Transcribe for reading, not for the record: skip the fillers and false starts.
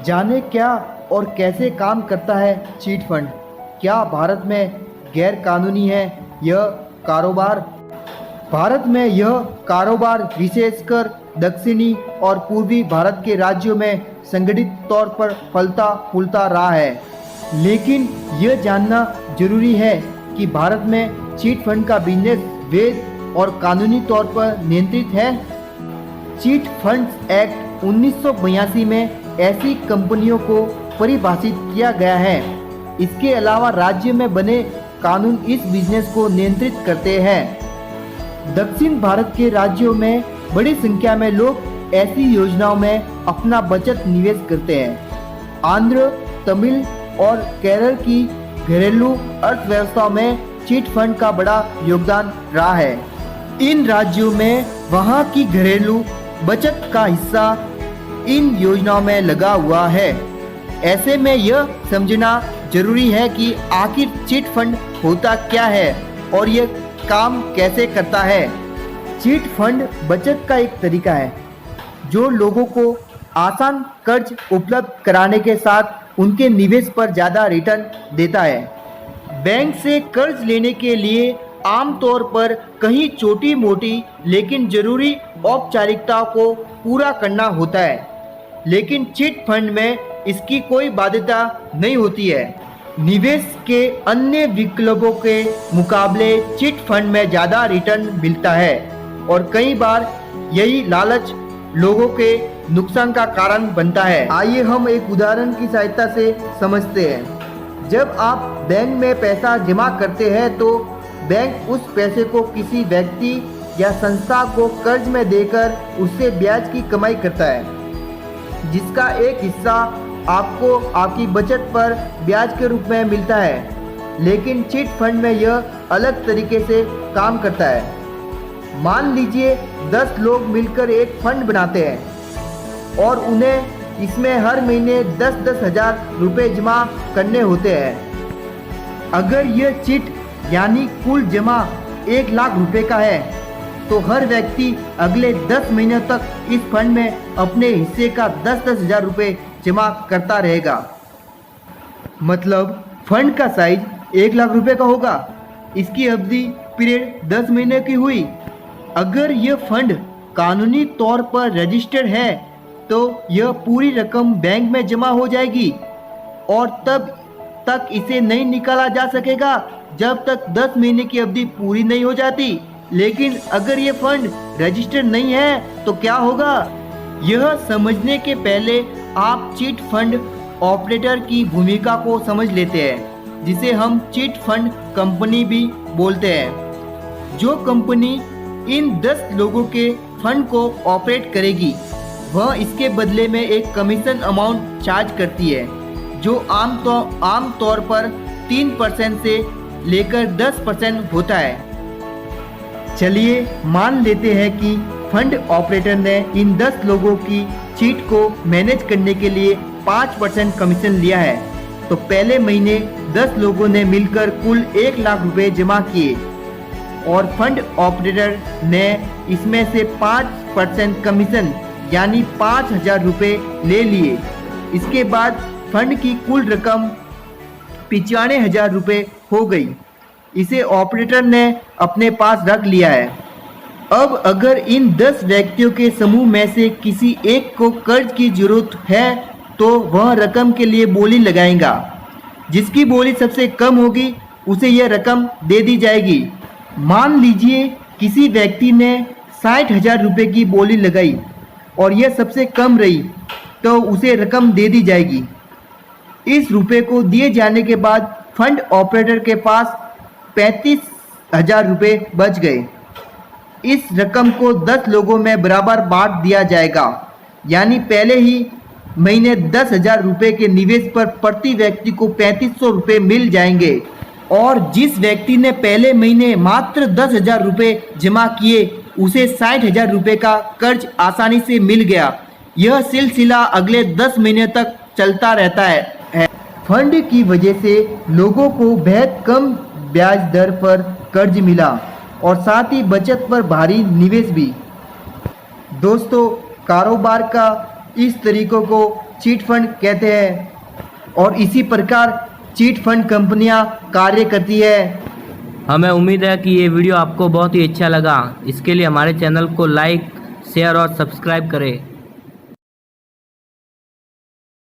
जाने क्या और कैसे काम करता है चीट फंड। क्या भारत में गैर कानूनी है यह कारोबार? भारत में यह कारोबार विशेषकर दक्षिणी और पूर्वी भारत के राज्यों में संगठित तौर पर फलता फूलता रहा है। लेकिन यह जानना जरूरी है कि भारत में चीट फंड का बिजनेस वैध और कानूनी तौर पर नियंत्रित है। चीट फंड्स एक्ट 1982 में ऐसी कंपनियों को परिभाषित किया गया है। इसके अलावा राज्य में बने कानून इस बिजनेस को नियंत्रित करते हैं। दक्षिण भारत के राज्यों में बड़ी संख्या में लोग ऐसी योजनाओं में अपना बचत निवेश करते हैं। आंध्र, तमिल और केरल की घरेलू अर्थव्यवस्था में चीट फंड का बड़ा योगदान रहा है। इन राज्यों में वहां की घरेलू बचत का हिस्सा इन योजनाओं में लगा हुआ है। ऐसे में यह समझना जरूरी है कि आखिर चीट फंड होता क्या है और यह काम कैसे करता है। चीट फंड बचत का एक तरीका है जो लोगों को आसान कर्ज उपलब्ध कराने के साथ उनके निवेश पर ज़्यादा रिटर्न देता है। बैंक से कर्ज लेने के लिए आमतौर पर कहीं छोटी मोटी लेकिन जरूरी औपचारिकताओं को पूरा करना होता है, लेकिन चिट फंड में इसकी कोई बाध्यता नहीं होती है। निवेश के अन्य विकल्पों के मुकाबले चिट फंड में ज़्यादा रिटर्न मिलता है और कई बार यही लालच लोगों के नुकसान का कारण बनता है। आइए हम एक उदाहरण की सहायता से समझते हैं। जब आप बैंक में पैसा जमा करते हैं तो बैंक उस पैसे को किसी व्यक्ति या संस्था को कर्ज में देकर उससे ब्याज की कमाई करता है, जिसका एक हिस्सा आपको आपकी बचत पर ब्याज के रूप में मिलता है। लेकिन चिट फंड में यह अलग तरीके से काम करता है। मान लीजिए 10 लोग मिलकर एक फंड बनाते हैं और उन्हें इसमें हर महीने 10-10 हज़ार रुपये जमा करने होते हैं। अगर यह चिट यानी कुल जमा 1 लाख रुपए का है तो हर व्यक्ति अगले 10 महीनों तक इस फंड में अपने हिस्से का 10-10 हज़ार रुपये जमा करता रहेगा। मतलब फंड का साइज 1 लाख रुपए का होगा। इसकी अवधि पीरियड 10 महीने की हुई। अगर यह फंड कानूनी तौर पर रजिस्टर्ड है तो यह पूरी रकम बैंक में जमा हो जाएगी और तब तक इसे नहीं निकाला जा सकेगा जब तक 10 महीने की अवधि पूरी नहीं हो जाती। लेकिन अगर ये फंड रजिस्टर्ड नहीं है तो क्या होगा? यह समझने के पहले आप चिट फंड ऑपरेटर की भूमिका को समझ लेते हैं, जिसे हम चिट फंड कंपनी भी बोलते हैं। जो कंपनी इन 10 लोगों के फंड को ऑपरेट करेगी वह इसके बदले में एक कमीशन अमाउंट चार्ज करती है, जो आम तौर पर 3% से लेकर 10% होता है। चलिए मान लेते हैं कि फंड ऑपरेटर ने इन 10 लोगों की चीट को मैनेज करने के लिए 5% कमीशन लिया है। तो पहले महीने 10 लोगों ने मिलकर कुल 1 लाख रुपए जमा किए और फंड ऑपरेटर ने इसमें से 5% कमीशन यानी 5,000 रुपये ले लिए। इसके बाद फंड की कुल रकम 95,000 रुपये हो गई। इसे ऑपरेटर ने अपने पास रख लिया है। अब अगर इन 10 व्यक्तियों के समूह में से किसी एक को कर्ज की जरूरत है तो वह रकम के लिए बोली लगाएगा। जिसकी बोली सबसे कम होगी उसे यह रकम दे दी जाएगी। मान लीजिए किसी व्यक्ति ने 60,000 रुपये की बोली लगाई और यह सबसे कम रही तो उसे रकम दे दी जाएगी। इस रुपये को दिए जाने के बाद फंड ऑपरेटर के पास 35,000 रुपये बच गए। इस रकम को 10 लोगों में बराबर बांट दिया जाएगा, यानी पहले ही महीने 10,000 रुपये के निवेश पर प्रति व्यक्ति को 3,500 रुपये मिल जाएंगे और जिस व्यक्ति ने पहले महीने मात्र 10,000 रुपये जमा किए उसे 60,000 रुपये का कर्ज आसानी से मिल गया। यह सिलसिला अगले 10 महीने तक चलता रहता है। फंड की वजह से लोगों को बेहद कम ब्याज दर पर कर्ज मिला और साथ ही बचत पर भारी निवेश भी। दोस्तों, कारोबार का इस तरीकों को चीट फंड कहते हैं और इसी प्रकार चीट फंड कंपनियां कार्य करती है। हमें उम्मीद है कि ये वीडियो आपको बहुत ही अच्छा लगा। इसके लिए हमारे चैनल को लाइक, शेयर और सब्सक्राइब करें।